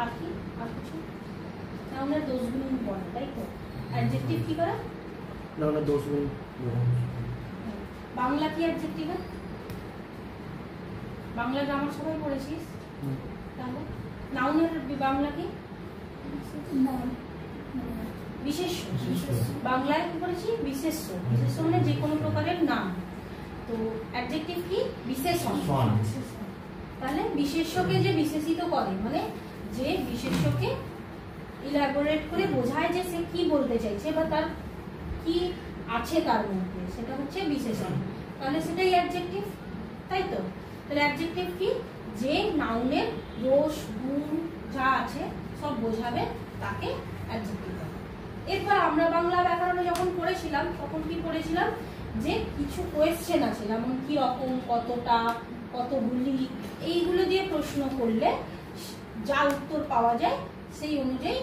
আর কি আর কিছু নাউনের দোষগুণ বলে, তাই তো? অ্যাডজেক্টিভ কি করে? নাউনের দোষগুণ। বাংলা কি অ্যাডজেক্টিভ? বাংলা গ্রামার সবাই পড়েছিস, তাহলে নাউনের বাংলা কি? বিশেষ্য। বাংলায় কি বলেছি? বিশেষ্য। বিশেষ্য মানে যে কোনো প্রকারের নাম। তো অ্যাডজেক্টিভ কি? বিশেষণ। তাহলে বিশেষ্যকে যে বিশেষিত করে, মানে যে বিশেষ্যকে ইলাবোরেট করে বোঝায় যে সে কি বলতে চাইছে বা তার কি আছে তার মধ্যে, সেটা হচ্ছে বিশেষণ। তাহলে সেটাই অ্যাডজেক্টিভ, তাই তো? তাহলে অ্যাডজেক্টিভ কি? যে নাউনের দোষ গুণ যা আছে সব বোঝাবে, তাকে অ্যাডজেক্টিভ বলে। এরপর আমরা বাংলা ব্যাকরণে যখন পড়েছিলাম তখন কি পড়েছিলাম, যে কিছু কোয়েশ্চেন আছে, যেমন কি রকম, কতটা, কতগুলি, এইগুলো দিয়ে প্রশ্ন করলে যা উত্তর পাওয়া যায় সেই অনুযায়ী